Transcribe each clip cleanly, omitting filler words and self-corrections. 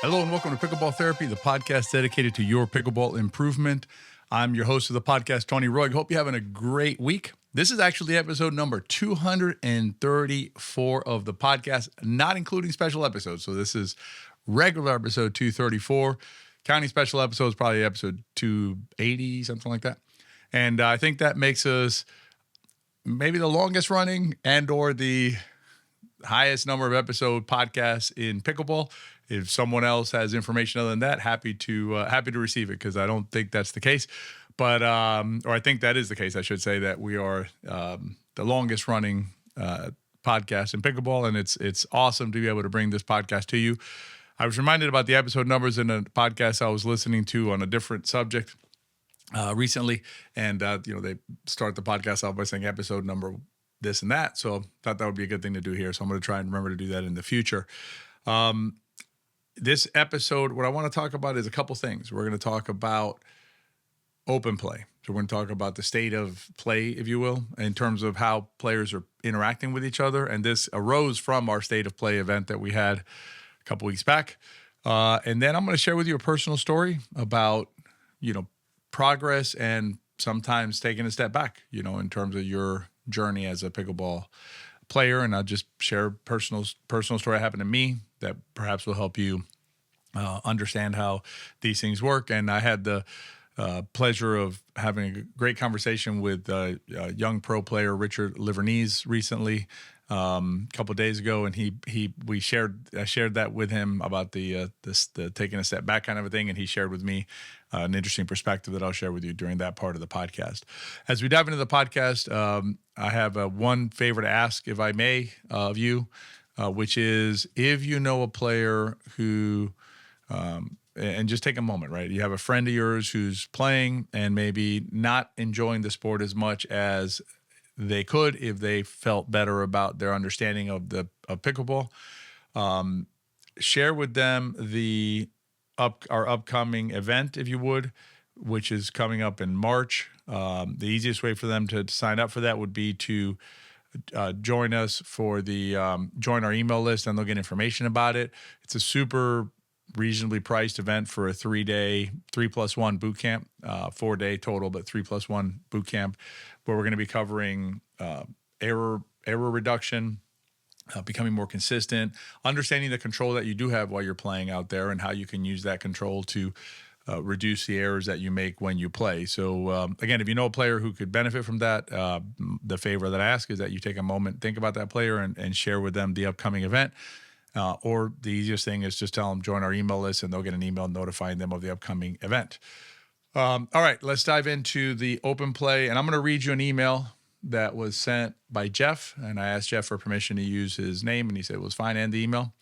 Hello and welcome to Pickleball Therapy, the podcast dedicated to your pickleball improvement. I'm your host of the podcast, Tony Roy. Hope you're having a great week. This is actually episode number 234 of the podcast, not including special episodes. So this is regular episode 234. Counting special episodes, probably episode 280, something like that. And I think that makes us maybe the longest running and or the highest number of episode podcasts in pickleball. If someone else has information other than that, happy to receive it, because I don't think that's the case. But or I think that is the case. I should say that we are the longest running podcast in pickleball, and it's awesome to be able to bring this podcast to you. I was reminded about the episode numbers in a podcast I was listening to on a different subject recently, and they start the podcast off by saying episode number this and that. So I thought that would be a good thing to do here. So I'm going to try and remember to do that in the future. This episode, what I want to talk about is a couple things. We're going to talk about open play. So we're going to talk about the state of play, if you will, in terms of how players are interacting with each other. And this arose from our state of play event that we had a couple weeks back. And then I'm going to share with you a personal story about, progress and sometimes taking a step back, in terms of your journey as a pickleball player. And I'll just share a personal story that happened to me that perhaps will help you understand how these things work. And I had the pleasure of having a great conversation with a young pro player, Richard Livernese, recently, a couple of days ago, and I shared that with him about the taking a step back kind of a thing, and he shared with me an interesting perspective that I'll share with you during that part of the podcast. As we dive into the podcast, I have one favor to ask, if I may, of you, which is if you know a player who, and just take a moment, right? You have a friend of yours who's playing and maybe not enjoying the sport as much as they could if they felt better about their understanding of pickleball. Share with them our upcoming event, if you would, which is coming up in March. The easiest way for them to sign up for that would be to join us for join our email list, and they'll get information about it. It's a super reasonably priced event for a 3-day, 3+1 boot camp, 4-day total, but 3+1 boot camp, where we're going to be covering error reduction, becoming more consistent, understanding the control that you do have while you're playing out there, and how you can use that control to reduce the errors that you make when you play. So again, if you know a player who could benefit from that, the favor that I ask is that you take a moment, think about that player, and share with them the upcoming event. Or the easiest thing is just tell them, join our email list, and they'll get an email notifying them of the upcoming event. All right, let's dive into the open play. And I'm going to read you an email that was sent by Jeff. And I asked Jeff for permission to use his name, and he said it was fine, and the email.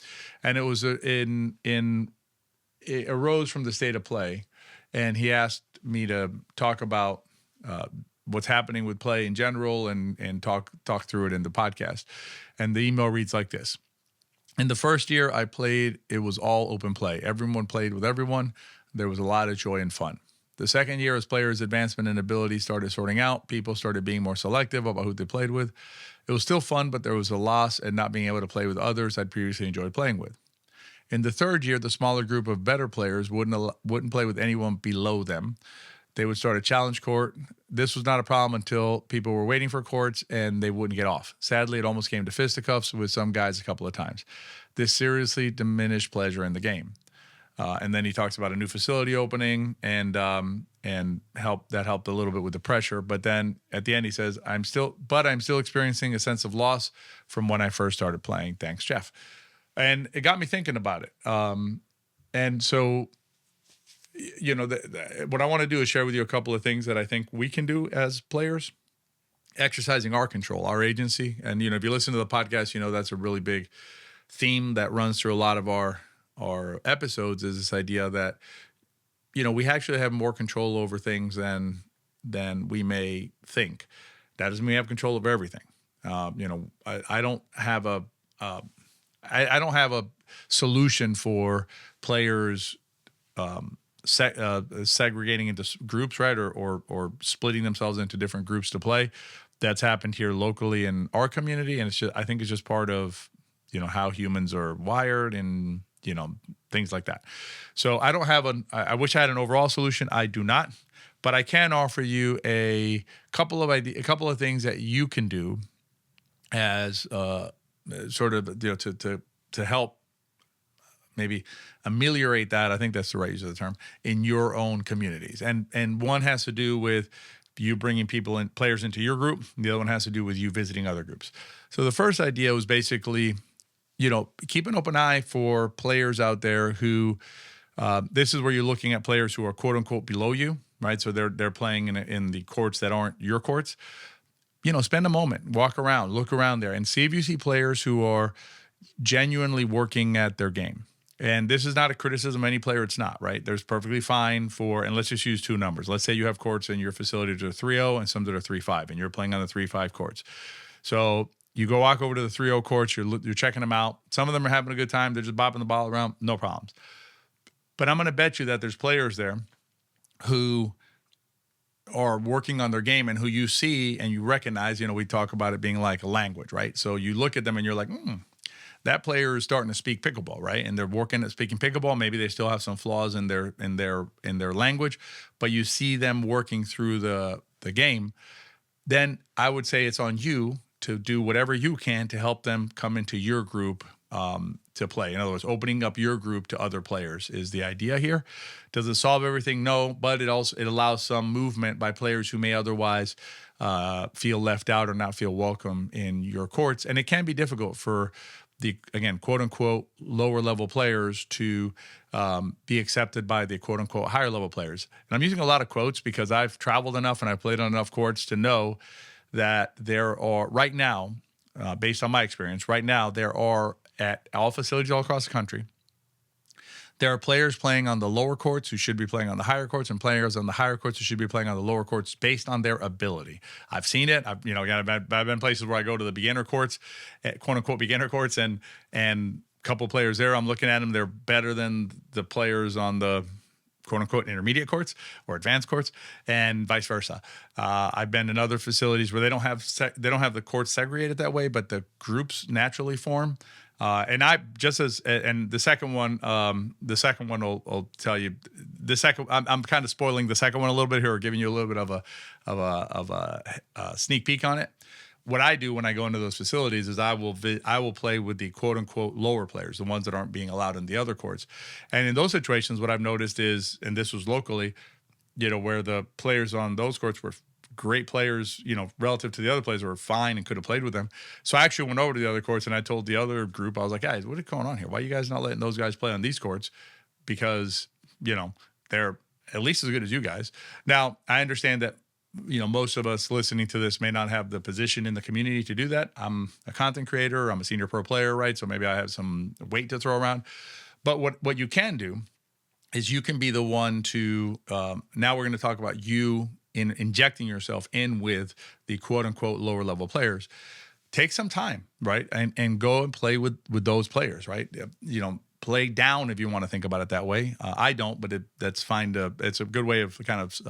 And it was it arose from the state of play. And he asked me to talk about what's happening with play in general and talk through it in the podcast. And the email reads like this. In the first year I played, it was all open play. Everyone played with everyone. There was a lot of joy and fun. The second year, as players' advancement and ability started sorting out, people started being more selective about who they played with. It was still fun, but there was a loss in not being able to play with others I'd previously enjoyed playing with. In the third year, the smaller group of better players wouldn't play with anyone below them. They would start a challenge court. This was not a problem until people were waiting for courts and they wouldn't get off. Sadly, it almost came to fisticuffs with some guys a couple of times. This seriously diminished pleasure in the game. And then he talks about a new facility opening and helped a little bit with the pressure. But then at the end he says, I'm still experiencing a sense of loss from when I first started playing. Thanks, Jeff. And it got me thinking about it. And so, what I want to do is share with you a couple of things that I think we can do as players, exercising our control, our agency. And, if you listen to the podcast, that's a really big theme that runs through a lot of our episodes, is this idea that, we actually have more control over things than we may think. That doesn't mean we have control over everything. I don't have a solution for players segregating into groups, right, or splitting themselves into different groups to play. That's happened here locally in our community, and I think it's just part of how humans are wired, and things like that. So I don't have I wish I had an overall solution. I do not, but I can offer you a couple of things that you can do as sort of to help maybe ameliorate that. I think that's the right use of the term, in your own communities. And one has to do with you bringing players into your group. The other one has to do with you visiting other groups. So the first idea was basically, keep an open eye for players out there who, this is where you're looking at players who are quote unquote below you, right? So they're playing in the courts that aren't your courts. Spend a moment, walk around, look around there, and see if you see players who are genuinely working at their game. And this is not a criticism of any player. It's not, right? There's perfectly fine and let's just use two numbers. Let's say you have courts in your facility that are 3-0 and some that are 3-5, and you're playing on the 3-5 courts. So you go walk over to the 3-0 courts, you're checking them out. Some of them are having a good time. They're just bopping the ball around, no problems. But I'm going to bet you that there's players there who are working on their game and who you see and you recognize, we talk about it being like a language, right? So you look at them and you're like, that player is starting to speak pickleball, right? And they're working at speaking pickleball. Maybe they still have some flaws in their language, but you see them working through the game. Then I would say it's on you to do whatever you can to help them come into your group to play. In other words, opening up your group to other players is the idea here. Does it solve everything? No, but it allows some movement by players who may otherwise feel left out or not feel welcome in your courts. And it can be difficult for the, again, quote unquote, lower level players to be accepted by the quote unquote higher level players. And I'm using a lot of quotes because I've traveled enough and I've played on enough courts to know that there are right now, based on my experience, there are at all facilities all across the country, there are players playing on the lower courts who should be playing on the higher courts, and players on the higher courts who should be playing on the lower courts based on their ability. I've seen it. I've been places where I go to the beginner courts, quote unquote beginner courts, and a couple players there, I'm looking at them, they're better than the players on the quote unquote intermediate courts or advanced courts, and vice versa. I've been in other facilities where they don't have the courts segregated that way, but the groups naturally form. And the second one will tell you the second. I'm kind of spoiling the second one a little bit here, or giving you a little bit of a sneak peek on it. What I do when I go into those facilities is I will play with the quote unquote lower players, the ones that aren't being allowed in the other courts. And in those situations, what I've noticed is, and this was locally, where the players on those courts were great players, relative to the other players who were fine and could have played with them. So I actually went over to the other courts and I told the other group, I was like, guys, what is going on here? Why are you guys not letting those guys play on these courts? Because, they're at least as good as you guys. Now, I understand that, most of us listening to this may not have the position in the community to do that. I'm a content creator. I'm a senior pro player, right? So maybe I have some weight to throw around. But what you can do is you can be the one to, now we're going to talk about you in injecting yourself in with the quote unquote lower level players. Take some time, right? And go and play with those players, right? Play down if you want to think about it that way. I don't, but that's fine. It's a good way of kind of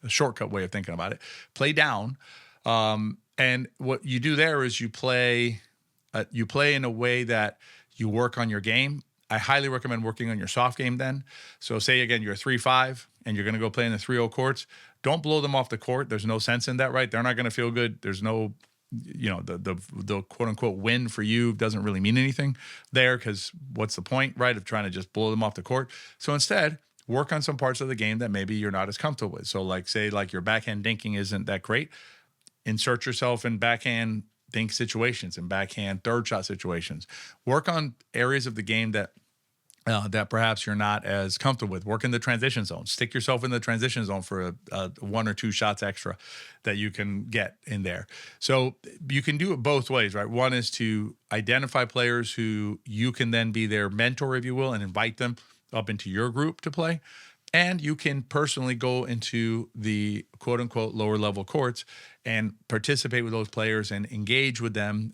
a shortcut way of thinking about it. Play down. And what you do there is you play in a way that you work on your game. I highly recommend working on your soft game then. So say, again, you're a 3-5 and you're going to go play in the 3-0 courts. Don't blow them off the court. There's no sense in that, right? They're not going to feel good. There's no, the quote unquote win for you doesn't really mean anything there, because what's the point, right, of trying to just blow them off the court? So instead, work on some parts of the game that maybe you're not as comfortable with. So like your backhand dinking isn't that great. Insert yourself in backhand dink situations and backhand third shot situations. Work on areas of the game that perhaps you're not as comfortable with. Work in the transition zone. Stick yourself in the transition zone for a 1 or 2 shots extra that you can get in there. So you can do it both ways, right? One is to identify players who you can then be their mentor, if you will, and invite them up into your group to play. And you can personally go into the quote unquote lower level courts and participate with those players and engage with them,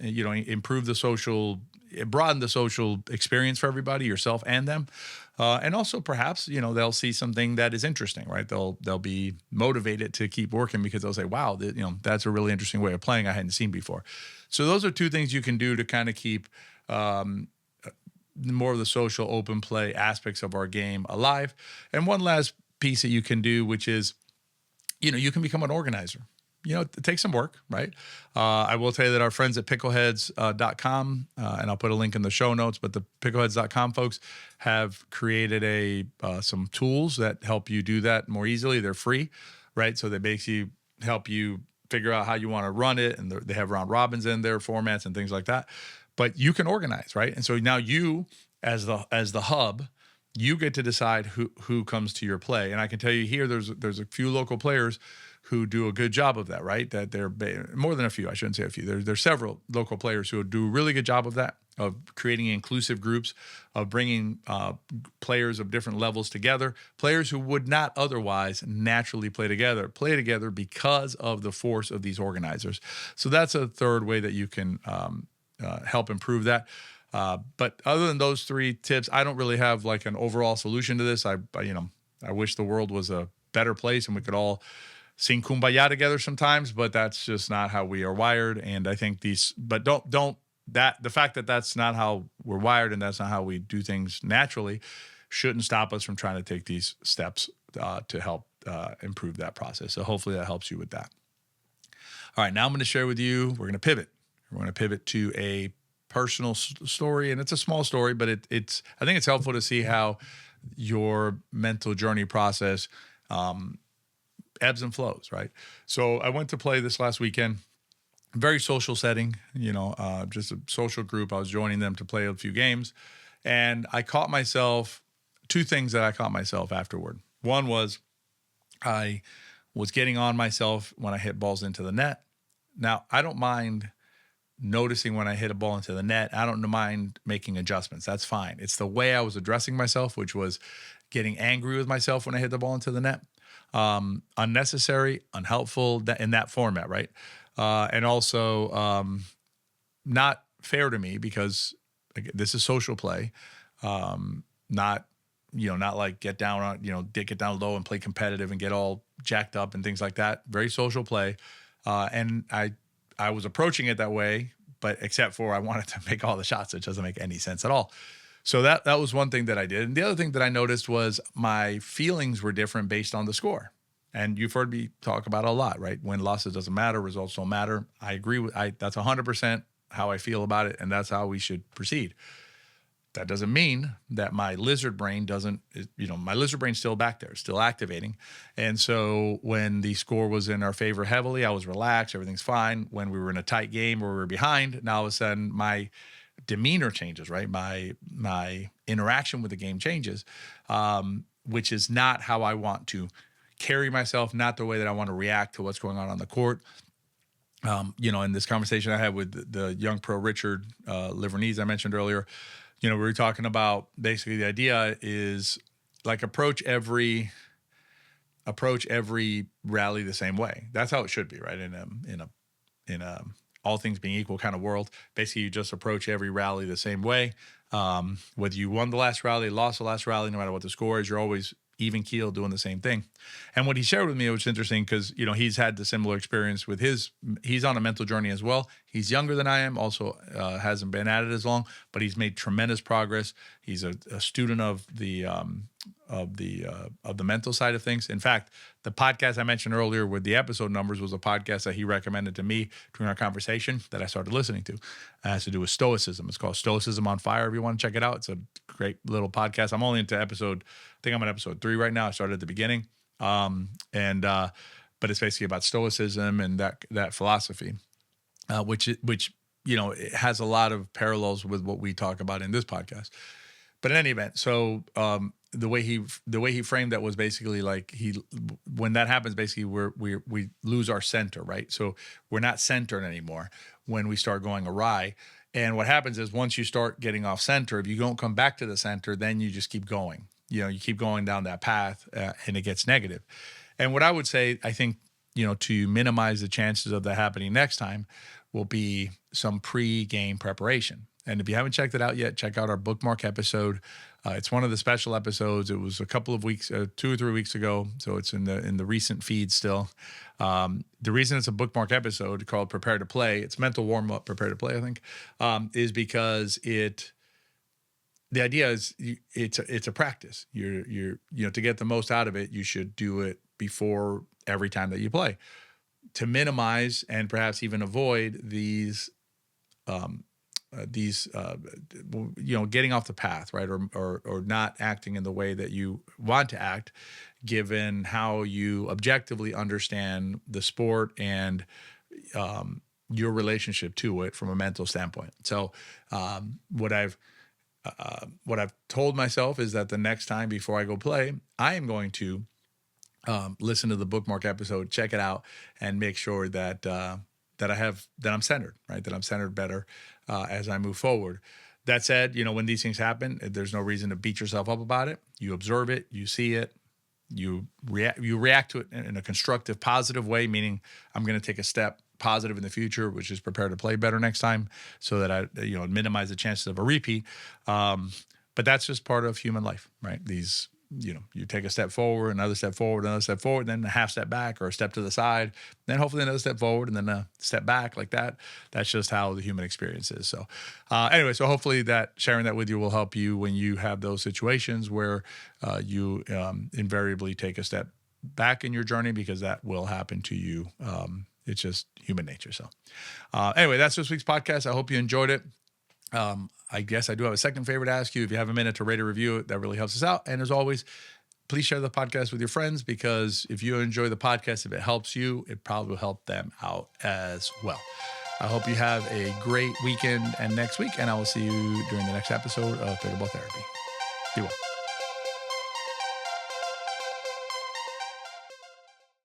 broaden the social experience for everybody, yourself and them. And also perhaps, they'll see something that is interesting, right? They'll be motivated to keep working because they'll say, wow, that's a really interesting way of playing I hadn't seen before. So those are 2 things you can do to kind of keep, more of the social open play aspects of our game alive. And one last piece that you can do, which is, you can become an organizer. It takes some work, right? I will tell you that our friends at pickleheads.com, and I'll put a link in the show notes, but the pickleheads.com folks have created some tools that help you do that more easily. They're free, right? So they basically help you figure out how you want to run it, and they have round robins in their formats and things like that. But you can organize, right? And so now you, as the hub, you get to decide who comes to your play. And I can tell you here, there's a few local players who do a good job of that, right? That they're more than a few. I shouldn't say a few. There's several local players who do a really good job of that, of creating inclusive groups, of bringing players of different levels together, players who would not otherwise naturally play together because of the force of these organizers. So that's a third way that you can help improve that. But other than those three tips, I don't really have like an overall solution to this. I wish the world was a better place and we could all sing Kumbaya together sometimes, but that's just not how we are wired. And I think the fact that that's not how we're wired and that's not how we do things naturally shouldn't stop us from trying to take these steps to help improve that process. So hopefully that helps you with that. All right, now I'm going to share with you, we're going to pivot. We're going to pivot to a personal story, and it's a small story, but I think it's helpful to see how your mental journey process ebbs and flows, right? So I went to play this last weekend, very social setting, just a social group. I was joining them to play a few games, and I caught myself, two things that I caught myself afterward. One was I was getting on myself when I hit balls into the net. Now, I don't mind noticing when I hit a ball into the net. I don't mind making adjustments. That's fine. It's the way I was addressing myself, which was getting angry with myself when I hit the ball into the net. Unnecessary, unhelpful in that format, right? And also not fair to me because this is social play, not like get down on, get down low and play competitive and get all jacked up and things like that. Very social play. And I was approaching it that way, but except for I wanted to make all the shots. It doesn't make any sense at all. So that was one thing that I did. And the other thing that I noticed was my feelings were different based on the score. And you've heard me talk about it a lot, right? Win, losses doesn't matter. Results don't matter. I agree that's 100% how I feel about it. And that's how we should proceed. That doesn't mean that my lizard brain my lizard brain's still back there, still activating. And so when the score was in our favor heavily, I was relaxed, everything's fine. When we were in a tight game or we were behind, now all of a sudden my demeanor changes, right? My interaction with the game changes, which is not how I want to carry myself, not the way that I want to react to what's going on the court. In this conversation I had with the young pro Richard Liverneese I mentioned earlier, we were talking about basically the idea is like approach every rally the same way. That's how it should be, right? In a all things being equal kind of world, basically you just approach every rally the same way. Whether you won the last rally, lost the last rally, no matter what the score is, you're always even keel doing the same thing. And what he shared with me, it was interesting because, he's had the similar experience with he's on a mental journey as well. He's younger than I am, also hasn't been at it as long, but he's made tremendous progress. He's a student of the mental side of things. In fact, the podcast I mentioned earlier with the episode numbers was a podcast that he recommended to me during our conversation that I started listening to. It has to do with Stoicism. It's called Stoicism on Fire. If you want to check it out, it's a great little podcast. I'm only into I think I'm on episode 3 right now. I started at the beginning. But it's basically about Stoicism and that philosophy, which it has a lot of parallels with what we talk about in this podcast. But in any event, so the way he framed that was basically like when that happens, basically we lose our center, right? So we're not centered anymore when we start going awry. And what happens is once you start getting off center, if you don't come back to the center, then you just keep going. You keep going down that path and it gets negative. And what I would say, I think, to minimize the chances of that happening next time will be some pre-game preparation. And if you haven't checked it out yet, check out our bookmark episode. It's one of the special episodes. It was a couple of weeks, 2 or 3 weeks ago. So it's in the recent feed still. The reason it's a bookmark episode called Prepare to Play, it's mental warm-up, Prepare to Play, I think, is because the idea is it's a practice. To get the most out of it, you should do it before every time that you play to minimize and perhaps even avoid um, getting off the path, right? Or not acting in the way that you want to act, given how you objectively understand the sport and your relationship to it from a mental standpoint. So, what I've told myself is that the next time before I go play, I am going to listen to the bookmark episode, check it out, and make sure that that I'm centered, right? That I'm centered better as I move forward. That said, when these things happen, there's no reason to beat yourself up about it. You observe it, you see it, you react to it in a constructive, positive way, meaning I'm going to take a step positive in the future, which is prepare to play better next time, so that I minimize the chances of a repeat. But that's just part of human life, right? You take a step forward, another step forward, another step forward, then a half step back or a step to the side, then hopefully another step forward and then a step back like that. That's just how the human experience is. So anyway, so hopefully that sharing that with you will help you when you have those situations where you invariably take a step back in your journey, because that will happen to you. It's just human nature. So anyway, that's this week's podcast. I hope you enjoyed it. I guess I do have a second favor to ask you. If you have a minute to rate or review it, that really helps us out. And as always, please share the podcast with your friends, because if you enjoy the podcast, if it helps you, it probably will help them out as well. I hope you have a great weekend and next week, and I will see you during the next episode of Pickleball Therapy. Be well.